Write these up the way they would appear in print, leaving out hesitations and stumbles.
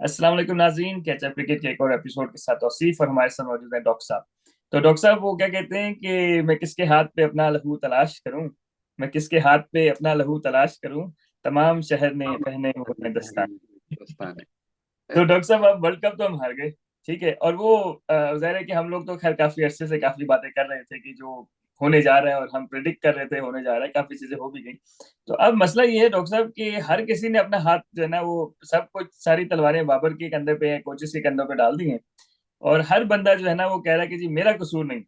अस्सलाम वालेकुम नाज़रीन, कैच अप क्रिकेट के एक और एपिसोड के साथ तौसीफ और हमारे साथ मौजूद है डॉक्टर साहब। तो डॉक्टर साहब वो क्या कहते हैं कि मैं किसके हाथ पे अपना लहू तलाश करूं, मैं किसके हाथ पे अपना लहू तलाश करूं, तमाम शहर ने पहने हुए दस्तान। हिंदुस्तान तो है। डॉक्टर साहब अब वर्ल्ड कप तो हम हार गए, ठीक है। और वो जाहिर है कि हम लोग तो खैर काफी अरसे से काफी बातें कर रहे थे कि जो होने जा रहा है, और हम प्रिडिक्ट कर रहे थे होने जा रहा है, काफी चीजें हो भी गई। तो अब मसला ये है डॉक्टर साहब कि हर किसी ने अपना हाथ जो है ना, वो सब कुछ सारी तलवारें बाबर के कंधे पे, कोचेस के कंधों पे डाल दी हैं। और हर बंदा जो है ना वो कह रहा है कि जी मेरा कसूर नहीं।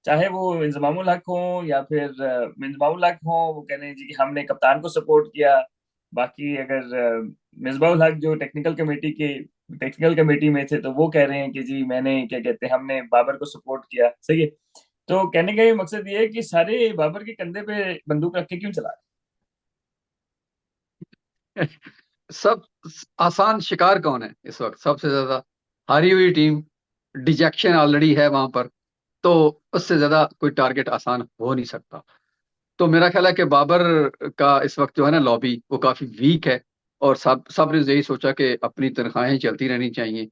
चाहे वो इंजमामुल हक हो या फिर मिसबाहुल हक हो, वो कह रहे हैं जी कि हमने कप्तान को सपोर्ट किया। बाकी अगर मिसबाहुल हक जो टेक्निकल कमेटी में थे, तो वो कह रहे हैं कि जी मैंने क्या कहते हैं हमने बाबर को सपोर्ट किया, सही है। तो कहने का ये मकसद ये है कि सारे बाबर के कंधे पे बंदूक रख के क्यों चला सब आसान शिकार कौन है इस वक्त सबसे ज्यादा? हारी हुई टीम, डिजेक्शन ऑलरेडी है वहां पर। तो उससे ज्यादा कोई टारगेट आसान हो नहीं सकता। तो मेरा ख्याल है कि बाबर का इस वक्त जो है ना लॉबी वो काफी वीक है। और सब सब ने यही सोचा कि अपनी तनख्वाहें चलती रहनी चाहिए।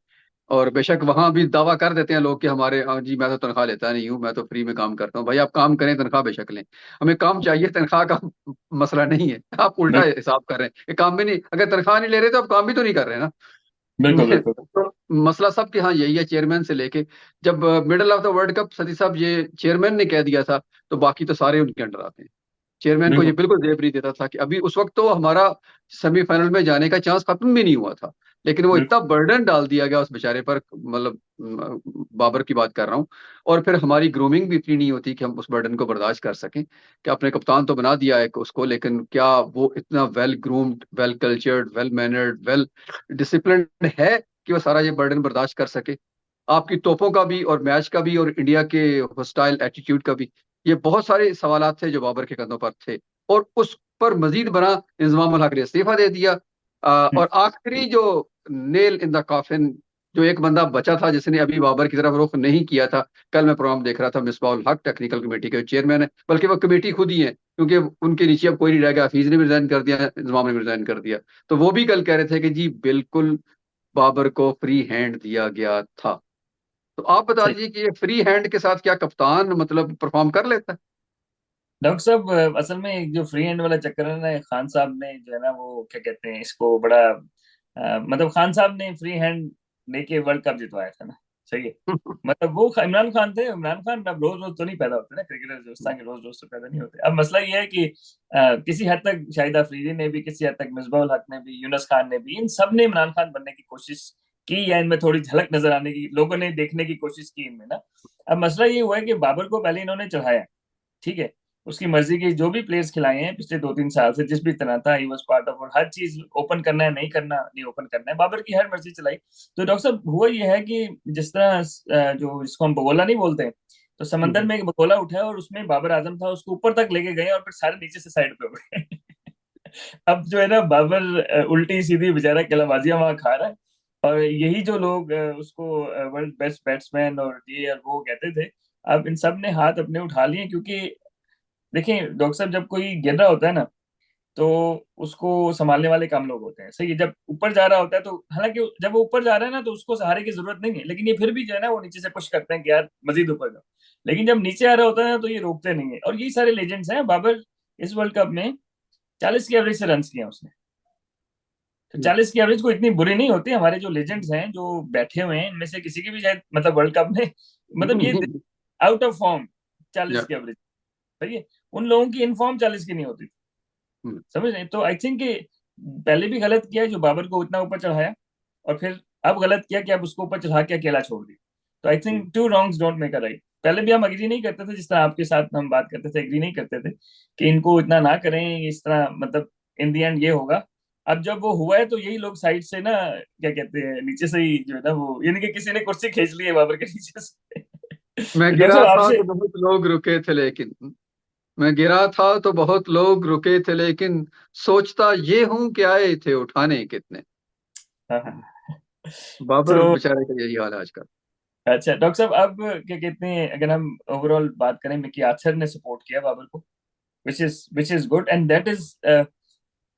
और बेशक वहां भी दावा कर देते हैं लोग कि हमारे जी मैं तो तनख्वाह लेता नहीं हूँ, मैं तो फ्री में काम करता हूँ। भाई आप काम करें, तनख्वाह बेशक लें। हमें काम चाहिए, तनख्वाह का मसला नहीं है। आप उल्टा है? हिसाब कर रहे हैं कि काम भी नहीं, अगर तनख्वाह नहीं ले रहे तो आप काम भी तो नहीं कर रहे ना। बिल्कुल बिल्कुल। तो मसला सबके यहाँ यही है, चेयरमैन से लेके। जब middle of the world cup Sethi साहब ये चेयरमैन ने कह दिया था, तो बाकी तो सारे उनके अंडर आते हैं। चेयरमैन को ये बिल्कुल बिल्कुल जेब नहीं देता था कि अभी उस वक्त तो हमारा सेमीफाइनल में जाने का चांस खत्म भी नहीं हुआ था। लेकिन वो बिल्कुल। इतना बर्डन डाल दिया गया उस बेचारे पर, मतलब बाबर की बात कर रहा हूँ। और फिर हमारी ग्रूमिंग भी इतनी नहीं होती कि हम उस बर्डन को बर्दाश्त कर सकें कि अपने कप्तान तो बना दिया है उसको, लेकिन क्या वो इतना well groomed, well cultured, well mannered, well disciplined है कि वो सारा ये बर्डन बर्दाश्त कर सके? आपकी तोपों का भी और मैच का भी और इंडिया के हॉस्टाइल एटीट्यूड का भी, ये बहुत सारे सवालात थे जो बाबर के कंधों पर थे। और उस पर मजीद बना, इंजमाम उल हक ने इस्तीफा दे दिया। और आखिरी जो नेल इन द कॉफिन, जो एक बंदा बचा था जिसने अभी बाबर की तरफ रुख नहीं किया था। कल मैं प्रोग्राम देख रहा था, मिसबाह उल हक टेक्निकल कमेटी के चेयरमैन है, बल्कि वो कमेटी खुद ही है, क्योंकि उनके नीचे अब कोई नहीं रह गया। हफीज ने भी रिजाइन कर दिया, इंजमाम ने भी रिजाइन कर दिया। तो वो भी कल कह रहे थे कि जी बिल्कुल बाबर को फ्री हैंड दिया गया था। तो आप बता सही। दीजिए कि ये फ्री हैंड के साथ क्या कप्तान मतलब परफॉर्म कर लेता है? डॉक्टर साहब असल में एक जो फ्री हैंड वाला चक्कर है ना, खान साहब ने जो है ना वो क्या कहते हैं इसको बड़ा मतलब खान साहब ने फ्री हैंड लेके वर्ल्ड कप जितवाया था ना, सही है। मतलब वो इमरान खान थे। इमरान खान अब रोज रोज तो नहीं पैदा होते ना, क्रिकेटर जो के रोज रोज तो पैदा नहीं होते। अब मसला ये है कि किसी हद तक शाहिद अफरीदी ने भी, किसी हद तक मिसबाह हक ने भी, यूनुस खान ने भी, इन सब ने इमरान खान बनने की कोशिश की, या इनमें थोड़ी झलक नजर आने की लोगों ने देखने की कोशिश की इनमें ना। अब मसला ये हुआ है कि बाबर को पहले इन्होंने चढ़ाया, ठीक है। उसकी मर्जी के जो भी प्लेयर्स खिलाए हैं पिछले 2-3 साल से, जिस भी तरह था ही वॉज पार्ट ऑफ, और हर चीज ओपन करना है नहीं करना, नहीं ओपन करना है, बाबर की हर मर्जी चलाई। तो डॉक्टर साहब हुआ ये है कि जिस तरह जो जिसको हम बगोला नहीं बोलते, तो समंदर में एक बगोला उठा है और उसमें बाबर आजम था, उसको ऊपर तक लेके गए और फिर सारे नीचे से साइड पे हो गए। अब जो है ना बाबर उल्टी सीधी बेचारा कलाबाजियां वहां खा रहा है। और यही जो लोग उसको वर्ल्ड बेस्ट बैट्समैन और ये और वो कहते थे, अब इन सब ने हाथ अपने उठा लिए। क्योंकि देखिए डॉक्टर साहब, जब कोई गिर रहा होता है ना, तो उसको संभालने वाले कम लोग होते हैं, सही है। जब ऊपर जा रहा होता है तो हालांकि जब वो ऊपर जा रहा है ना, तो उसको सहारे की जरूरत नहीं है, लेकिन ये फिर भी जो है ना वो नीचे से पुश करते हैं कि यार मजीद ऊपर जाओ। लेकिन जब नीचे आ रहा होता है ना, तो ये रोकते नहीं है। और यही सारे लेजेंड्स हैं। बाबर इस वर्ल्ड कप में 40 की एवरेज से रन किए हैं उसने। तो 40 की एवरेज को इतनी बुरी नहीं होती। हमारे जो लेजेंड्स हैं जो बैठे हुए हैं, इनमें से किसी की भी शायद मतलब वर्ल्ड कप में मतलब ये आउट ऑफ फॉर्म 40 या, की एवरेज, सही है। उन लोगों की इनफॉर्म 40 की नहीं होती, समझ रहे हैं? तो आई थिंक कि पहले भी गलत किया है जो बाबर को इतना ऊपर चढ़ाया, और फिर अब गलत किया कि अब उसको ऊपर चढ़ा के अकेला छोड़ दिया। तो I think two wrongs don't make a right. पहले भी हम एग्री नहीं करते थे, जिस तरह आपके साथ हम बात करते थे, एग्री नहीं करते थे कि इनको इतना ना करें इस तरह, मतलब इन दी एंड ये होगा। अब जब वो हुआ है तो यही लोग साइड से ना, क्या कहते हैं, नीचे से ही जो है ना वो, यानी कि किसी ने कुर्सी खींच ली है बाबर के नीचे से। मैं तो डॉक्टर गिरा साहब था आपसे, तो बहुत लोग रुके थे लेकिन, मैं गिरा था तो बहुत लोग रुके थे लेकिन, सोचता ये हूं कि आए थे उठाने कितने। हाँ हाँ। बाबर तो बेचारे का यही हाल है आजकल। अच्छा डॉक्टर साहब, अब क्या कहते हैं, अगर हम ओवरऑल बात करें, मिकी आर्थर ने सपोर्ट किया बाबर को, which is good, and that is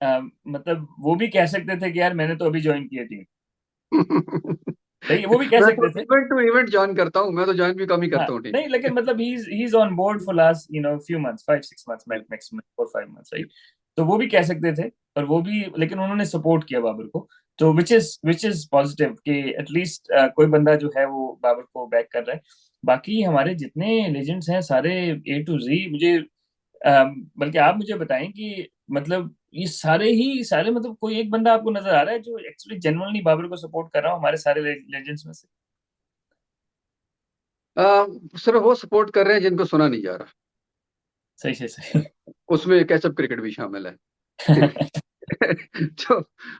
मतलब वो भी कह सकते थे कि यार मैंने तो अभी ज्वाइन की है टीम, सही है, वो भी कह मैं तो सकते थे। इवेंट टू इवेंट ज्वाइन करता हूँ, मैं तो ज्वाइन भी कम ही हाँ करता हूँ टीम। नहीं, लेकिन मतलब he is on board for last few months, 5 6 months, maximum 4 5 months, right. तो वो भी कह सकते थे, और वो भी, लेकिन उन्होंने सपोर्ट किया बाबर को। तो विच इज पॉजिटिव कि एटलीस्ट कोई बंदा जो है वो बाबर को बैक कर रहा है। बाकी हमारे जितने लेजेंड्स हैं सारे A to Z, मुझे बल्कि आप मुझे बताएं कि मतलब ये सारे ही सारे, मतलब कोई एक बंदा आपको नजर आ रहा है जो एक्चुअली जेन्युइनली बाबर को सपोर्ट कर रहा हो हमारे सारे लेजेंड्स में से? सिर्फ वो सपोर्ट कर रहे हैं जिनको सुना नहीं जा रहा। सही से सही। उसमें कैचअप क्रिकेट भी शामिल है। तो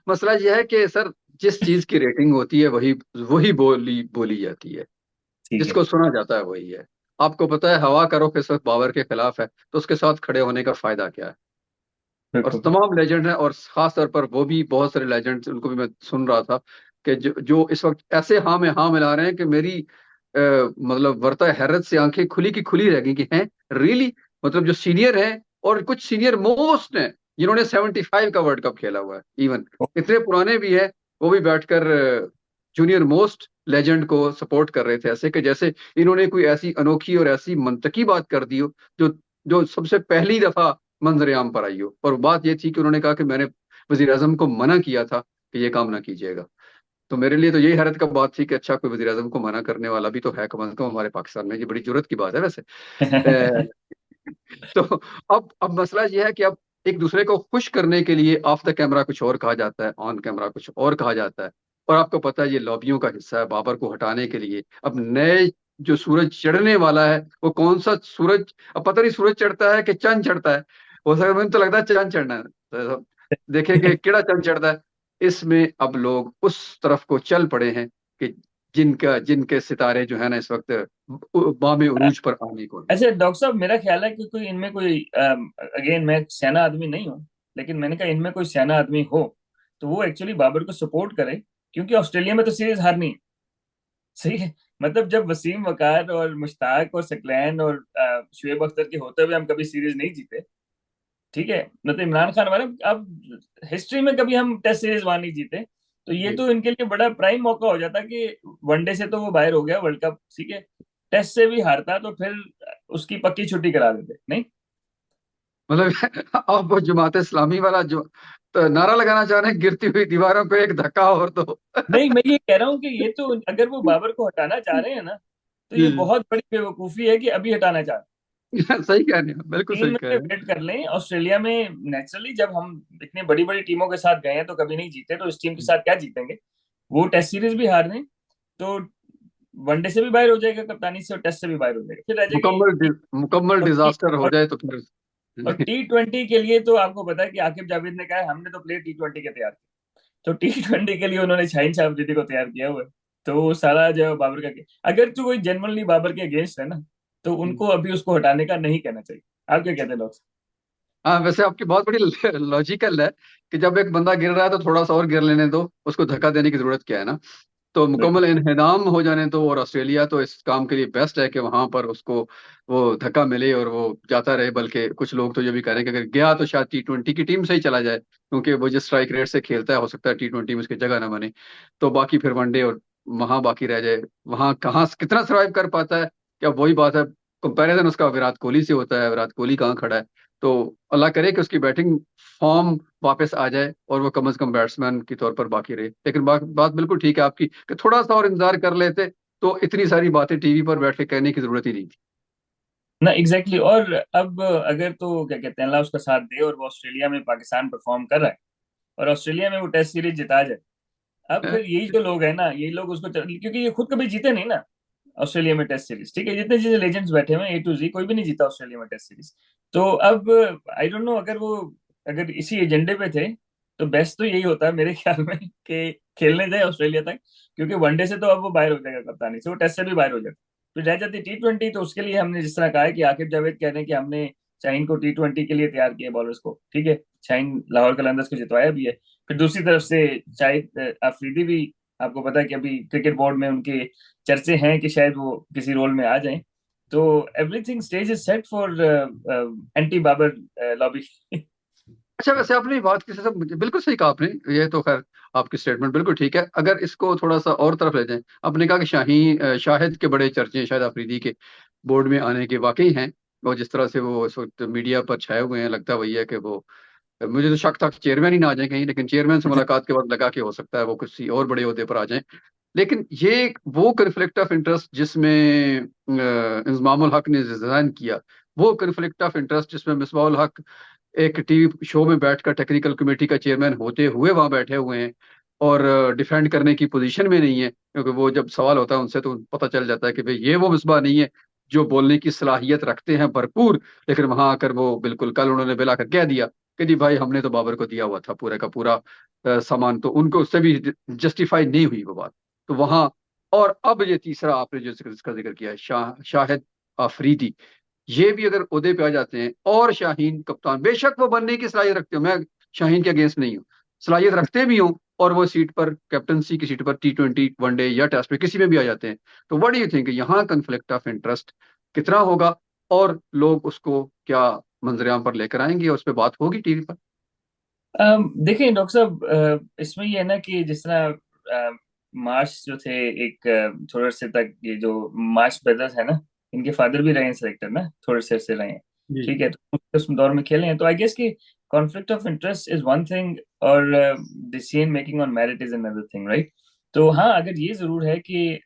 मसला यह है कि सर, जिस चीज की रेटिंग होती है वही वही बोली बोली जाती है। ठीक है। जिसको सुना जाता है वही है। आपको पता है हवा का रुख इस वक्त बाबर के खिलाफ है, तो उसके साथ खड़े होने का फायदा क्या है? और बिल्कुल। तमाम लेजेंड हैं, और खास तौर पर वो भी बहुत सारे लेजेंड्स, उनको भी मैं सुन रहा था कि जो इस वक्त ऐसे हाँ में हाँ मिला रहे हैं कि मेरी मतलब वर्ता हैरत से आंखें खुली की खुली रह गई कि हैं रियली। मतलब जो सीनियर हैं, और कुछ सीनियर मोस्ट हैं, जिन्होंने 75 का वर्ल्ड कप खेला हुआ है, इवन इतने पुराने भी है, वो भी बैठकर जूनियर मोस्ट लेजेंड को सपोर्ट कर रहे थे, ऐसे कि जैसे इन्होंने कोई ऐसी अनोखी और ऐसी मंतकी बात कर दी हो जो जो सबसे पहली दफा मंजरेआम पर आई हो। और बात ये थी कि उन्होंने कहा कि मैंने वजीर आजम को मना किया था कि ये काम ना कीजिएगा। तो मेरे लिए तो यही हैरत का बात थी कि अच्छा, कोई वजीर आजम को मना करने वाला भी तो है कम से कम हमारे पाकिस्तान में। ये बड़ी जरूरत की बात है वैसे। तो अब मसला ये है कि अब एक दूसरे को खुश करने के लिए ऑफ द कैमरा कुछ और कहा जाता है, ऑन कैमरा कुछ और कहा जाता है। और आपको पता है ये लॉबियों का हिस्सा है बाबर को हटाने के लिए। अब नए जो सूरज चढ़ने वाला है, वो कौन सा सूरज, अब पता नहीं सूरज चढ़ता है कि चंद चढ़ता है। हो सकता है, मुझे तो लगता है चांद चढ़ना है। तो देखें कि केड़ा चंद चढ़ता है। इसमें अब लोग उस तरफ को चल पड़े हैं कि जिनके सितारे जो है ना इस वक्त बामे उरूज पर आने को हैं। अच्छा डॉक्टर साहब, मेरा ख्याल है कि कोई इनमें कोई, अगेन मैं सियाना आदमी नहीं हूँ, लेकिन मैंने कहा इनमें कोई सियाना आदमी हो तो वो एक्चुअली बाबर को सपोर्ट करे, क्योंकि ऑस्ट्रेलिया में तो सीरीज हारनी है। सही है। मतलब जब वसीम वकार और मुश्ताक और सकलैन और शुएब अख्तर के होते हुए हम कभी सीरीज नहीं जीते, ठीक है, मतलब इमरान खान हमारे, अब हिस्ट्री में कभी हम टेस्ट सीरीज वहां नहीं जीते, तो ये जी। तो इनके लिए बड़ा प्राइम मौका हो जाता कि वनडे से तो वो बाहर हो गया वर्ल्ड कप, ठीक है, टेस्ट से भी हारता तो फिर उसकी पक्की छुट्टी करा देते नहीं। मतलब आप वो जमात इस्लामी वाला जो तो नारा लगाना चाह रहे हैं, गिरती हुई दीवारों पे एक धक्का और दो। नहीं, मैं ये कह रहा हूँ कि ये तो अगर वो बाबर को हटाना चाह रहे हैं ना, तो ये जी। बहुत बड़ी बेवकूफी है कि अभी हटाना चाह रहे हैं। सही कह रहे हैं, बिल्कुल तीन सही कह महीने रहे हैं। वेट कर लें। ऑस्ट्रेलिया में नेचुरली जब हम इतनी बड़ी बड़ी टीमों के साथ गए हैं तो कभी नहीं जीते, तो इस टीम के साथ क्या जीतेंगे? वो टेस्ट सीरीज भी हार रहे हैं, तो वनडे से भी बाहर हो जाएगा कप्तानी से, और टेस्ट से भी बाहर हो जाएगा, फिर रह जाएगी मुकम्मल और टी डिजास्टर हो और, जाए तो फिर। और T20 के लिए तो आपको पता है कि आकिब जावेद ने कहा है हमने तो प्लेयर T20 के तैयार किए। तो T20 के लिए उन्होंने शाहिन शाह अफरीदी को तैयार किया हुआ है। तो वो सारा जो है बाबर का, अगर तो कोई जेनुअनली बाबर के अगेंस्ट है ना, तो उनको अभी उसको हटाने का नहीं कहना चाहिए। आप क्या कहते हैं लोग? हाँ, वैसे आपकी बहुत बड़ी लॉजिकल है कि जब एक बंदा गिर रहा है तो थोड़ा सा और गिर लेने दो, उसको धक्का देने की जरूरत क्या है ना। तो बिल्कुल। मुकम्मल इन्हेदाम हो जाने दो, और ऑस्ट्रेलिया तो इस काम के लिए बेस्ट है कि वहां पर उसको वो धक्का मिले और वो जाता रहे। बल्कि कुछ लोग तो ये भी कह रहे हैं कि अगर गया तो शायद T20 की टीम से ही चला जाए, क्योंकि वो जिस स्ट्राइक रेट से खेलता है हो सकता है T20 में उसकी जगह ना बने। तो बाकी फिर वनडे और वहां बाकी रह जाए। वहां कहाँ कितना सर्वाइव कर पाता है, क्या वही बात है। कंपैरिजन उसका विराट कोहली से होता है, विराट कोहली कहाँ खड़ा है। तो अल्लाह करे कि उसकी बैटिंग फॉर्म वापस आ जाए और वो कम से कम बैट्समैन के तौर पर बाकी रहे। लेकिन बात बिल्कुल ठीक है आपकी कि थोड़ा सा और इंतजार कर लेते तो इतनी सारी बातें टीवी पर बैठ के कहने की जरूरत ही नहीं थी। ना एग्जैक्टली और अब अगर तो क्या कहते हैं, अल्लाह उसका साथ दे और वो ऑस्ट्रेलिया में पाकिस्तान परफॉर्म कर रहा है और ऑस्ट्रेलिया में वो टेस्ट सीरीज जिता जाए, अब हैं? फिर यही जो लोग हैं ना, यही लोग उसको क्योंकि ये खुद कभी जीते नहीं ना ऑस्ट्रेलिया में टेस्ट सीरीज, ठीक है, जितने जितने लेजेंड्स बैठे हुए हैं A to Z कोई भी नहीं जीता ऑस्ट्रेलिया में टेस्ट सीरीज। तो अब आई डोंट नो, अगर वो अगर इसी एजेंडे पे थे तो बेस्ट तो यही होता है मेरे ख्याल में कि खेलने जाए ऑस्ट्रेलिया तक, क्योंकि वनडे से तो अब वो बाहर हो जाएगा कप्तानी से, वो टेस्ट से भी बाहर हो जाएगा, तो रह जाती T20। तो उसके लिए हमने जिस तरह कहा है कि आकिब जावेद कह रहे हैं कि हमने शाहीन को T20 के लिए तैयार किया बॉलर्स को, ठीक है, शाहीन लाहौर कलंदर्स को जितवाया भी है। फिर दूसरी तरफ से शाहिद अफरीदी भी, आपको पता है कि अभी क्रिकेट बोर्ड में उनके चर्चे हैं कि शायद वो किसी रोल में आ जाएं। तो everything stage is set for anti Babar lobby. अच्छा, वैसे आपने ये बात किसी से मुझे बिल्कुल सही कहा आपने, ये तो खैर आपकी स्टेटमेंट बिल्कुल ठीक है। अगर इसको थोड़ा सा और तरफ ले जाएं, आपने कहा कि शाहिद के बड़े चर्चे हैं, शाहिद अफरीदी के बोर्ड में आने के वाकई हैं। और जिस तरह से वो इस वक्त मीडिया पर छाए हुए हैं, लगता वही है कि वो, मुझे तो शक था कि चेयरमैन ही ना आ जाए कहीं, लेकिन चेयरमैन से मुलाकात के बाद लगा कि हो सकता है वो किसी और बड़े ओहदे पर आ जाएं। लेकिन ये वो कन्फ्लिक्ट ऑफ इंटरेस्ट जिसमें इंजमामुल हक ने रिजाइन किया, वो कन्फ्लिक्ट ऑफ इंटरेस्ट जिसमें मिसबाहुल हक एक टीवी शो में बैठकर टेक्निकल कमेटी का चेयरमैन होते हुए वहां बैठे हुए हैं और डिफेंड करने की पोजीशन में नहीं है, क्योंकि वो जब सवाल होता है उनसे तो पता चल जाता है कि भाई ये वो मिसबा नहीं है जो बोलने की सलाहियत रखते हैं भरपूर। लेकिन वहां आकर वो बिल्कुल, कल उन्होंने बिला कर कह दिया कि जी भाई हमने तो बाबर को दिया हुआ था पूरे का पूरा सामान, तो उनको उससे भी जस्टिफाई नहीं हुई वो बात। तो वहां, और अब ये तीसरा आपने जो इसका जिक्र किया है, शाहिद अफरीदी, ये भी अगर ओहदे पे आ जाते हैं, और शाहीन कप्तान बेशक वो बनने की सलाहियत रखते हो, मैं शाहीन के अगेंस्ट नहीं हूँ, सलाहियत रखते भी हूँ, और वो सीट पर, कैप्टनसी की सीट पर T20 वनडे या टेस्ट में किसी में भी आ जाते हैं, तो व्हाट डू यू थिंक यहाँ कन्फ्लिक्ट ऑफ इंटरेस्ट कितना होगा, और लोग उसको क्या मंजरेआम पर लेकर आएंगे, और उस पर बात होगी टीवी पर? देखिए डॉक्टर साहब, इसमें ये है ना कि जिस तरह मार्श जो थे, एक थोड़े से तक ये जो मार्श ब्रदर्स है ना, इनके फादर भी रहे हैं सेलेक्टर ना, थोड़े से से रहे हैं। जी ठीक जी। है, तो उस दौर में खेले हैं, तो आई गेस कि conflict of interest is one thing, और decision making on merit is another thing, right. तो हाँ, अगर ये जरूर है कि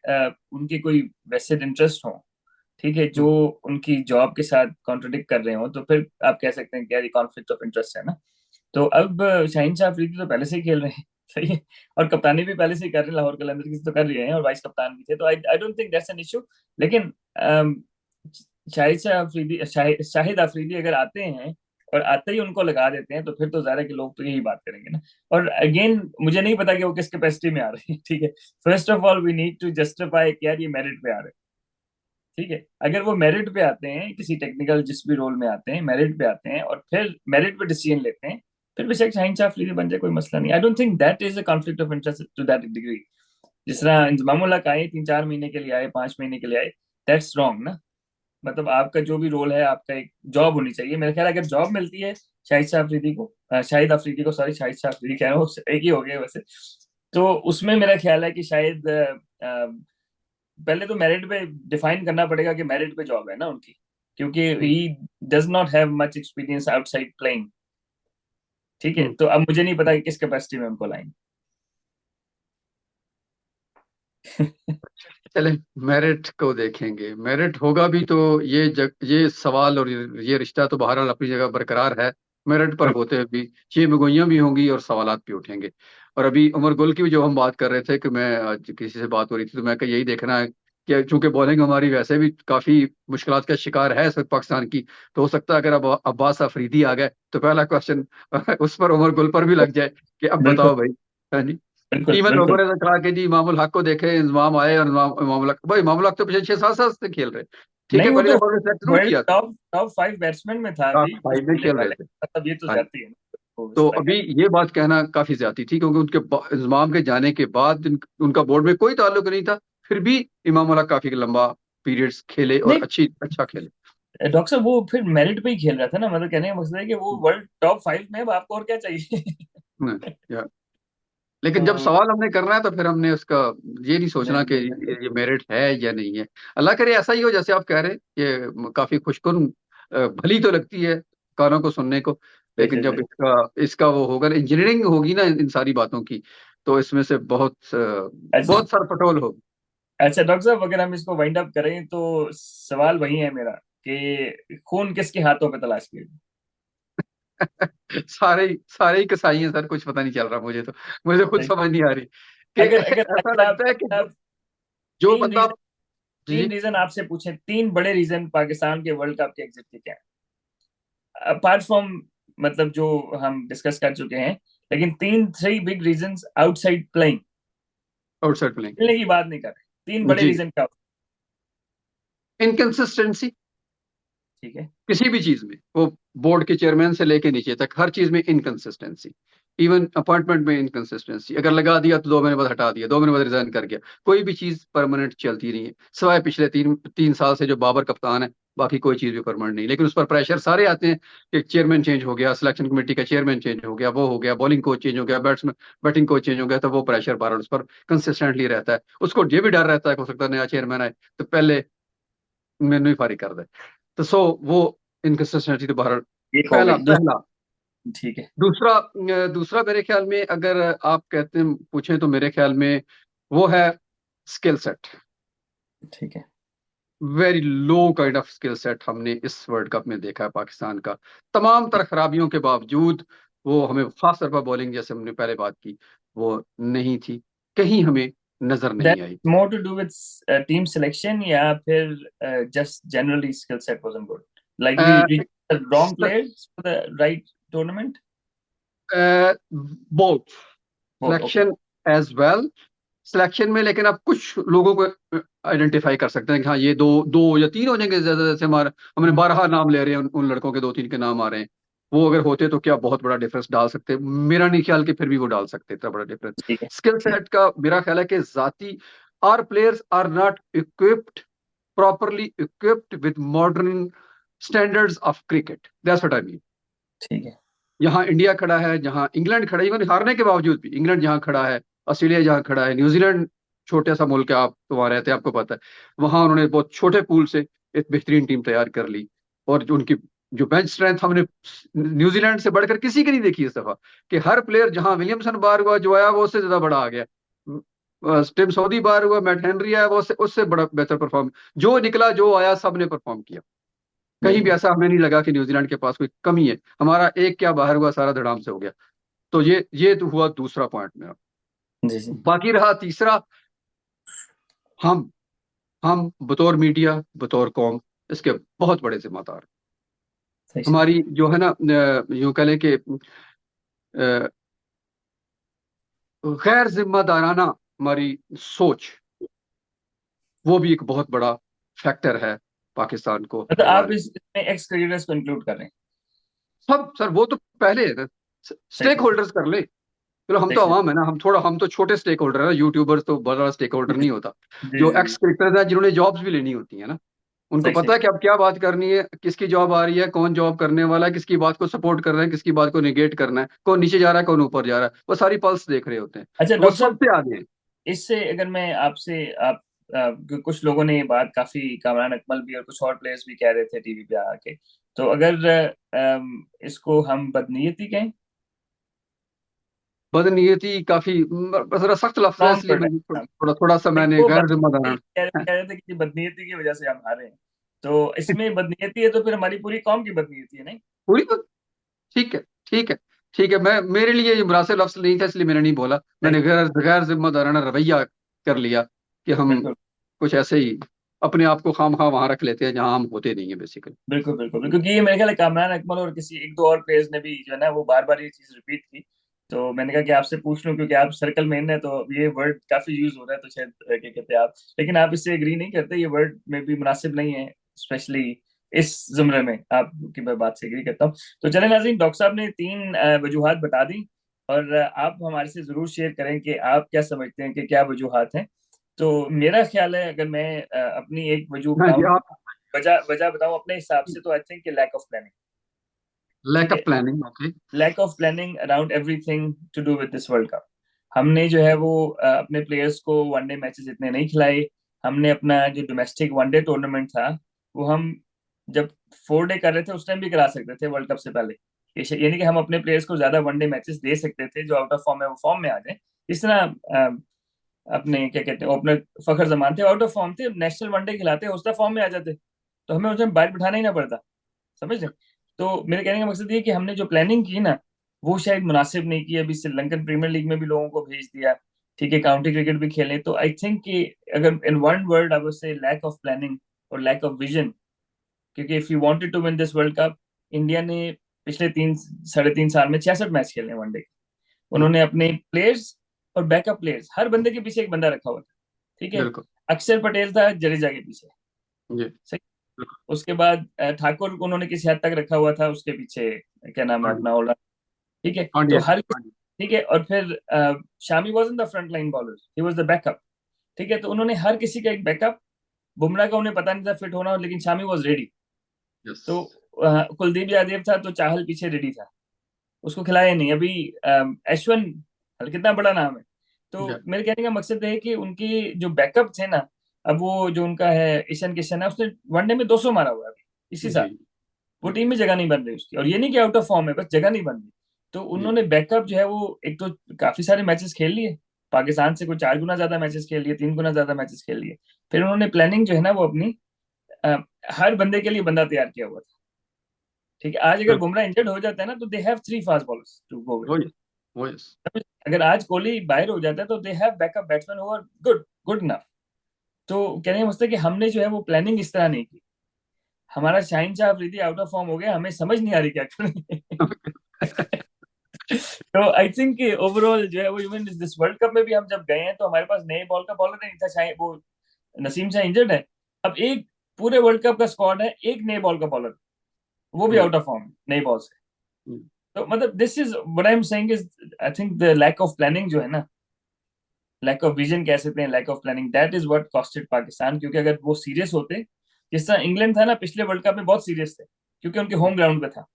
उनके कोई वेस्टेड इंटरेस्ट हो, ठीक है, जो हम्म, उनकी जॉब के साथ कॉन्ट्रडिक्ट कर रहे हो, तो फिर आप कह सकते हैं कि यार ये कॉन्फ्लिक्ट ऑफ इंटरेस्ट है ना। तो अब शाहीन शाह अफरीदी तो पहले से ही खेल रहे हैं सही है, और कप्तानी भी पहले से ही कर रहे हैं, लाहौर कलंदर की तो कर रहे हैं, और वाइस कप्तान भी थे, तो I I don't think that's an issue. लेकिन शाहिद अफरीदी अगर आते हैं और आते ही उनको लगा देते हैं, तो फिर तो ज्यादा के लोग तो यही बात करेंगे ना। और अगेन मुझे नहीं पता कि वो किस कैपेसिटी में आ रहे हैं, ठीक है। First of all we need to justify कि यार ये मेरिट पे आ रहे हैं, ठीक है। अगर वो मेरिट पे आते हैं, किसी टेक्निकल जिस भी रोल में आते हैं, मेरिट पे आते हैं और फिर मेरिट पे डिसीजन लेते हैं, फिर बेशक शाहीन शाह अफरीदी बन जाए, कोई मसला नहीं। I don't think that is a conflict of interest to that degree. जिस तरह इंजमामुल हक आए, 3-4 महीने के लिए आए, 5 महीने के लिए आए, दैट्स रॉन्ग ना। मतलब आपका जो भी रोल है, आपका एक जॉब होनी चाहिए मेरे ख्याल। अगर जॉब मिलती है शाहिद शाह अफरीदी को, शाहिद अफरीदी को, सॉरी, शाहिद शाह अफरीदी कह रहा हूँ, एक ही हो गए वैसे, तो उसमें मेरा ख्याल है कि शायद पहले तो मेरिट पे डिफाइन करना पड़ेगा कि मेरिट पे जॉब है ना उनकी, क्योंकि hmm, he does not have much experience outside playing. ठीक है, हम्म। तो अब मुझे नहीं पता कि किस कैपेसिटी में उनको लाएंगे। चले, मेरिट को देखेंगे, मेरिट होगा भी तो ये सवाल और ये रिश्ता तो बहरहाल अपनी जगह बरकरार है। मेरिट पर होते हुए भी ये मुगोइयां भी होंगी और सवालात भी उठेंगे। और अभी उमर गुल की भी जो हम बात कर रहे थे, कि मैं आज किसी से बात हो रही थी, तो मैं यही देखना है कि चूंकि बॉलिंग हमारी वैसे भी काफी मुश्किलात का शिकार है इस वक्त पाकिस्तान की, तो हो सकता है अगर अब अब्बास अफरीदी आ गए तो पहला क्वेश्चन उस पर, उमर गुल पर भी लग जाए कि अब बिल्कुल, बताओ भाई। हाँ जी। बिल्कुल, इवन लोगों बिल्कुल। ने तो कहा कि जी इमामुल हक को देखे, इंजमाम आए, और इमामुल हक, भाई इमामुल हक तो पिछले 6-7 साल से खेल रहे। ठीक नहीं, है, वो पहली तो दफा उन्होंने सेलेक्ट जरूर वर्ल्ड किया था, टॉप टॉप 5 बैट्समैन में था टॉप अभी कुछ 5 में महीने खेल रहे पहले। थे। मतलब ये तो हाँ जी। जाती है ना, तो इस तो तरह का अभी है। ये बात कहना काफी ज्यादा थी, क्योंकि इंजमाम के जाने के बाद उनका बोर्ड में कोई ताल्लुक नहीं था, फिर भी इमामुल हक काफी लंबा पीरियड्स खेले और नहीं, अच्छा खेले। डॉक्टर साहब वो फिर मेरिट पे ही खेल रहा था ना, मतलब कहने का मकसद है कि वो वर्ल्ड टॉप 5 में है, अब आपको और क्या चाहिए। हम्म, या, लेकिन जब तो सवाल हमने करना है तो फिर हमने उसका ये नहीं सोचना कि बिल्कुल, बिल्कुल, ये मेरिट है या नहीं है। अल्लाह करे ऐसा ही हो जैसे आप कह रहे हैं, ये काफी खुशकुन भली तो लगती है कानों को सुनने को, लेकिन बेशक, जब बेशक। इसका वो होगा, इंजीनियरिंग होगी ना इन सारी बातों की, तो इसमें से अच्छा, बहुत सरपटोल होगी। अच्छा डॉक्टर साहब, अगर हम इसको वाइंड अप करें तो सवाल वही है मेरा कि खून किसके हाथों पे तलाश किया सारे सारे ही कसाई हैं सर, कुछ पता नहीं चल रहा मुझे खुद जाए? समझ नहीं आ रही कि अगर अगर ऐसा अगर लगता है कि आप जो तीन बंदा। रीजन जी तीन जी। रीजन आपसे पूछे, 3 बड़े रीजन पाकिस्तान के वर्ल्ड कप के एग्जिट के क्या है, अपार्ट फ्रॉम मतलब जो हम डिस्कस कर चुके हैं, लेकिन 3 big reasons outside playing, outside playing. खेलने की बात नहीं कर रहे, 3 बड़े रीजन क्या? इनकंसिस्टेंसी ठीक है। किसी भी चीज में, वो बोर्ड के चेयरमैन से लेके नीचे तक हर चीज में इनकंसिस्टेंसी। इवन अपॉइंटमेंट में इनकंसिस्टेंसी, अगर लगा दिया तो 2 महीने बाद हटा दिया, 2 महीने बाद रिजाइन कर गया, कोई भी चीज परमानेंट चलती नहीं है, सिवाय पिछले 3-3 साल से जो बाबर कप्तान है, बाकी कोई चीज भी परमानेंट नहीं, लेकिन उस पर प्रेशर सारे आते हैं कि चेयरमैन चेंज हो गया, सिलेक्शन कमेटी का चेयरमैन चेंज हो गया, वो हो गया, बॉलिंग कोच चेंज हो गया, बैट्समैन बैटिंग कोच चेंज हो गया, तो वो प्रेशर बार उस पर कंसिस्टेंटली रहता है। उसको ये भी डर रहता है, हो सकता है नया चेयरमैन आए तो पहले मैंने ही फारिग कर दे। तो सो वो इनकंसिस्टेंसी तो बाहर। एक हो पहला गई दूसरा। पहला ठीक है। दूसरा दूसरा मेरे ख्याल में अगर आप कहते हैं पूछें तो मेरे ख्याल में वो है स्किल सेट। ठीक है। Very low kind of skill set हमने इस वर्ल्ड कप में देखा है पाकिस्तान का। तमाम तरह खराबियों के बावजूद वो हमें, खास तौर पर बॉलिंग जैसे हमने पहले बात की, वो नहीं थी, कहीं हमें नजर That नहीं आई। more to do with team selection या फिर just generally skill set wasn't good, like we the wrong players for the right tournament. Both Both, okay. Selection as well. Selection में लेकिन आप कुछ लोगों को आइडेंटिफाई कर सकते हैं कि हाँ ये दो दो या तीन हो जाएंगे ज्यादा, जैसे हमारे हमने 12 नाम ले रहे हैं, उन लड़कों के दो तीन के नाम आ रहे हैं, वो अगर होते तो क्या बहुत बड़ा डिफरेंस डाल सकते। मेरा नहीं ख्याल कि फिर भी वो डाल सकते इतना बड़ा डिफरेंस। ठीक है। स्किल ठीक। सेट का मेरा ख्याल है कि जाती are players are not equipped, properly equipped with modern standards of cricket, that's what I mean. ठीक है। यहाँ इंडिया खड़ा है, जहाँ इंग्लैंड खड़ा है, इवन हारने के बावजूद भी इंग्लैंड जहाँ खड़ा है, ऑस्ट्रेलिया जहाँ खड़ा है, न्यूजीलैंड छोटे सा मुल्क है, आप तो वहाँ रहते हैं आपको पता है, वहां उन्होंने बहुत छोटे पूल से एक बेहतरीन टीम तैयार कर ली। और जो उनकी जो बेंच स्ट्रेंथ हमने न्यूजीलैंड से बढ़कर किसी की नहीं देखी इस दफा, कि हर प्लेयर जहां विलियमसन बाहर हुआ जो आया वो उससे ज्यादा बड़ा आ गया, टिम सऊदी बाहर हुआ, मैट हेनरी आया वो उससे उससे बड़ा बेहतर परफॉर्म, जो निकला जो आया सबने परफॉर्म किया। कहीं भी बिल्कुल। ऐसा हमें नहीं लगा कि न्यूजीलैंड के पास कोई कमी है। हमारा एक क्या बाहर हुआ सारा धड़ाम से हो गया। तो ये तो हुआ दूसरा पॉइंट मेरा। जी जी। बाकी रहा तीसरा, हम हम बतौर मीडिया, बतौर कौम, इसके बहुत बड़े जिम्मेदार हैं। सही से। हमारी जो है ना, यूं कह लें कि गैर जिम्मेदाराना हमारी सोच, वो भी एक बहुत बड़ा फैक्टर है पाकिस्तान को मतलब आप हमारे। इसमें एक्स क्रिकेटर्स को इंक्लूड कर रहे हैं। सब सर वो तो पहले सही स्टेक से। होल्डर्स कर ले। चलो हम सही तो से। आवाम है ना, हम तो छोटे स्टेक होल्डर है ना, यूट्यूबर्स तो बड़ा स्टेक होल्डर नहीं होता। जी जो जी जी। एक्स क्रिकेटर्स है जिन्होंने जॉब्स भी लेनी होती है ना, उनको सही से। पता है कि अब क्या बात करनी है, किसकी जॉब आ रही है, कौन जॉब करने वाला है, किसकी बात को सपोर्ट कर रहे हैं, किसकी बात को निगेट करना है, कौन नीचे जा रहा है कौन ऊपर जा रहा है, वो सारी पल्स देख रहे होते हैं। अच्छा तो वो डॉक्टर साहब, सबसे आगे हैं। इससे अगर मैं आपसे आप कुछ लोगों ने ये बात काफी, कामरान अकमल भी और कुछ और प्लेयर्स भी कह रहे थे टीवी पे आके, तो अगर इसको हम बदनीयती कहें। बदनीयती काफी जरा सख्त लफ्ज है, स्ट्रॉन्ग इसलिए वर्ड है। मैं हाँ। थोड़ा थोड़ा सा लेकिन मैंने वो गैर बदनीयती जिम्मेदाराना। कह रहे थे कि बदनीयती की वजह से हम हारे हैं, तो इसमें बदनीयती है तो फिर हमारी पूरी कौम की बदनीयती है नहीं। पूरी ठीक है, ठीक है, ठीक है। मैं, मेरे लिए ये मुनासिब लफ्ज नहीं था इसलिए मैंने नहीं बोला। सही। मैंने गैर गैर जिम्मेदाराना रवैया कर लिया कि हम बिल्कुल कुछ ऐसे ही अपने आप को खाम खा वहां रख लेते हैं जहां हम होते नहीं है बेसिकली। बिल्कुल बिल्कुल बिल्कुल, क्योंकि ये मेरे ख्याल है कामरान अकमल और किसी एक दो और प्लेयर्स ने भी जो है ना वो बार बार ये चीज रिपीट की। तो मैंने कहा कि आपसे पूछ लूं, क्योंकि आप सर्कल में हैं तो ये वर्ड काफी यूज हो रहा है, तो शायद क्या कहते हैं आप, लेकिन आप इससे एग्री नहीं करते, ये वर्ड में भी मुनासिब नहीं है, स्पेशली इस जुमरे में आपकी मैं बात से एग्री करता हूँ। तो चले नाज़रीन, डॉक्टर साहब ने तीन वजूहात बता दी, और आप हमारे से जरूर शेयर करें कि आप क्या समझते हैं कि क्या वजूहात हैं। तो मेरा ख्याल है, अगर मैं अपनी एक वजूह हाँ जी, बताऊं, आप वजह वजह बताऊं अपने हिसाब से, तो I think lack of planning. ठीक लैक ऑफ है। Planning, okay. Lack of planning around everything to do with this world cup. हमने जो है वो अपने प्लेयर्स को वनडे मैचेस इतने नहीं खिलाए। हमने अपना जो डोमेस्टिक वनडे टूर्नामेंट था, वो हम जब 4 डे कर रहे थे उस टाइम भी करा सकते थे वर्ल्ड कप से पहले। यानी कि हम अपने प्लेयर्स को ज्यादा वनडे मैचेस दे सकते थे, जो आउट ऑफ फॉर्म है वो फॉर्म में आ जाए। इस तरह अपने क्या कहते हैं ओपनर फखर जमान थे, आउट ऑफ फॉर्म थे, नेशनल वनडे खिलाते उस तरह फॉर्म में आ जाते, तो हमें उसमें बाहर बिठाना ही ना पड़ता। समझ रहे। तो मेरे कहने का मकसद ये है कि हमने जो प्लानिंग की ना, वो शायद मुनासिब नहीं की। अभी श्रीलंकन प्रीमियर लीग में भी लोगों को भेज दिया, ठीक है, काउंटी क्रिकेट भी खेलें, तो आई थिंक कि अगर in one word I would say lack of planning और लैक ऑफ विजन। क्योंकि if you wanted to win this world cup, India ने पिछले 3 साढ़े 3 साल में 66 मैच खेले वनडे के। उन्होंने अपने प्लेयर्स और बैकअप प्लेयर्स, हर बंदे के पीछे एक बंदा रखा हुआ था। ठीक है। बिल्कुल। अक्षर पटेल था जडेजा के पीछे। जी सही। बिल्कुल। उसके बाद ठाकुर को उन्होंने किसी हद तक रखा हुआ था उसके पीछे, क्या नाम है हाँ जी, अपना, ऑलराउंडर। ठीक है। हाँ जी, तो हर, हाँ जी। ठीक है, और फिर Shami wasn't the front line bowler, he was the backup. ठीक है। तो उन्होंने हर किसी का एक बैकअप, बुमराह का उन्हें पता नहीं था फिट होना, लेकिन शामी वाज रेडी। यस। तो कुलदीप यादव था तो चाहल पीछे रेडी था, उसको खिलाया नहीं। अभी अश्विन, कितना बड़ा नाम है। तो मेरे कहने का मकसद है कि उनकी जो बैकअप थे ना, अब वो जो उनका है ईशान किशन है, उसने वनडे में 200 मारा हुआ है अभी इसी जी साल। वो जी टीम में जगह नहीं बन रही उसकी, और ये नहीं कि आउट ऑफ फॉर्म है, बस जगह नहीं बन रही। तो जी उन्होंने बैकअप जो है वो एक तो काफी सारे मैचेस खेल लिए, पाकिस्तान से कोई 4 गुना ज्यादा मैचेस खेल लिए, 3 गुना ज्यादा मैचेस खेल लिए। फिर उन्होंने प्लानिंग जो है ना वो अपनी अ, हर बंदे के लिए बंदा तैयार किया हुआ था। ठीक है, आज अगर बिल्कुल। बुमराह इंजर्ड हो जाता है ना तो they have 3 fast bowlers to go वो विद। यस, वो यस। अगर आज कोहली बाहर हो जाता है तो they have backup batsman who are good, good enough. तो कहने का मतलब है कि हमने जो है वो प्लानिंग इस तरह नहीं की। हमारा Shaheen Shah Afridi out of form हो गया, हमें समझ नहीं आ रही क्या करें। तो आई थिंक ओवरऑल जो है वो इवन दिस वर्ल्ड कप में भी हम जब गए हैं तो हमारे पास नए बॉल का बॉलर नहीं था, शायद वो नसीम शाह इंजर्ड है। अब एक पूरे वर्ल्ड कप का स्क्वाड है, एक नए बॉल का बॉलर, वो भी आउट ऑफ फॉर्म नई बॉल से। तो मतलब this is what I am saying is, I think the lack of planning जो है ना, लैक ऑफ विजन कह सकते हैं, lack of planning, that is what costed Pakistan. क्योंकि अगर वो सीरियस होते, जिस तरह इंग्लैंड था ना पिछले वर्ल्ड कप में, बहुत सीरियस थे क्योंकि उनके होम ग्राउंड पे था।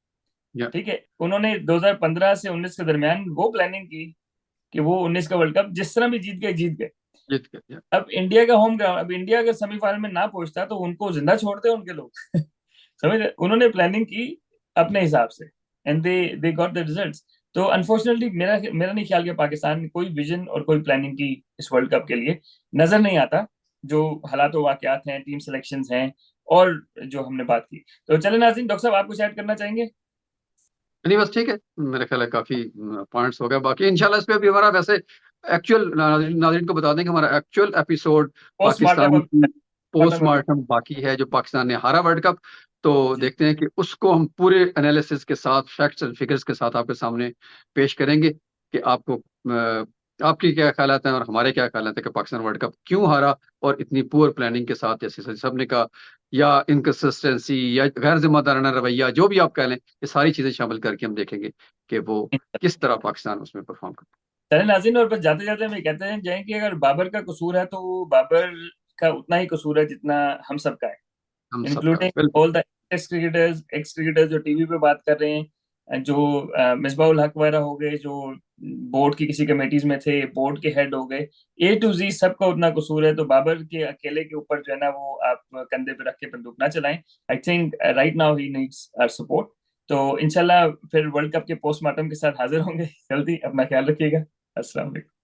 या ठीक है, उन्होंने 2015 से 19 के दरमियान वो प्लानिंग की कि वो 19 का वर्ल्ड कप जिस तरह भी जीत गए, जीत गए। जीत गया। अब इंडिया का होम ग्राउंड, अब इंडिया अगर सेमीफाइनल में ना पहुंचता तो उनको जिंदा छोड़ते उनके लोग। समझ रहे? उन्होंने प्लानिंग की अपने हिसाब से, and they got the results. तो अनफॉर्चुनेटली मेरा मेरा नहीं ख्याल कि पाकिस्तान ने कोई विजन और कोई प्लानिंग की इस वर्ल्ड कप के लिए, नजर नहीं आता। जो हालात वाकयात हैं, टीम सिलेक्शंस हैं, और जो हमने बात की। तो चले नाज़रीन, डॉक्टर साहब आप कुछ ऐड करना चाहेंगे? नहीं बस ठीक है, मेरे ख्याल है काफी पॉइंट्स हो गए। बाकी इंशाल्लाह इस पे अभी हमारा वैसे एक्चुअल, नाज़रीन को बता दें कि हमारा एक्चुअल एपिसोड पोस्टमार्टम पाकिस्तान की मार्टम में पोस्टमार्टम बाकी है, जो पाकिस्तान ने हारा वर्ल्ड कप। तो जी। देखते हैं कि उसको हम पूरे एनालिसिस के साथ, फैक्ट्स एंड फिगर्स के साथ आपके सामने पेश करेंगे कि आपको आपकी क्या ख्यालात हैं और हमारे क्या ख्यालात हैं कि पाकिस्तान वर्ल्ड कप क्यों हारा, और इतनी पुअर प्लानिंग के साथ, जैसे सबने कहा, या इनकंसिस्टेंसी या गैर जिम्मेदाराना रवैया, जो भी आप कह लें, ये सारी चीजें शामिल करके हम देखेंगे कि वो किस तरह पाकिस्तान उसमें परफॉर्म करता चले नाज़रीन, और बस जाते जाते हम ये कहते हैं जाएं कि अगर बाबर का कसूर है तो वो बाबर का उतना ही कसूर है जितना हम सबका है, है हम सबका। इंक्लूडिंग बिल्कुल। ऑल द एक्स क्रिकेटर्स जो टीवी पे बात कर रहे हैं, जो मिसबाउल हक वगैरह हो गए, जो बोर्ड की किसी कमेटीज में थे, बोर्ड के हेड हो गए, ए टू जी सबका उतना कसूर है। तो बाबर के अकेले के ऊपर जो है ना वो आप कंधे पे रख के बंदूक ना चलाएं। I think right now he needs our support. तो इंशाल्लाह फिर वर्ल्ड कप के पोस्टमार्टम के साथ हाजिर होंगे जल्दी। अपना ख्याल रखिएगा। अस्सलाम वालेकुम।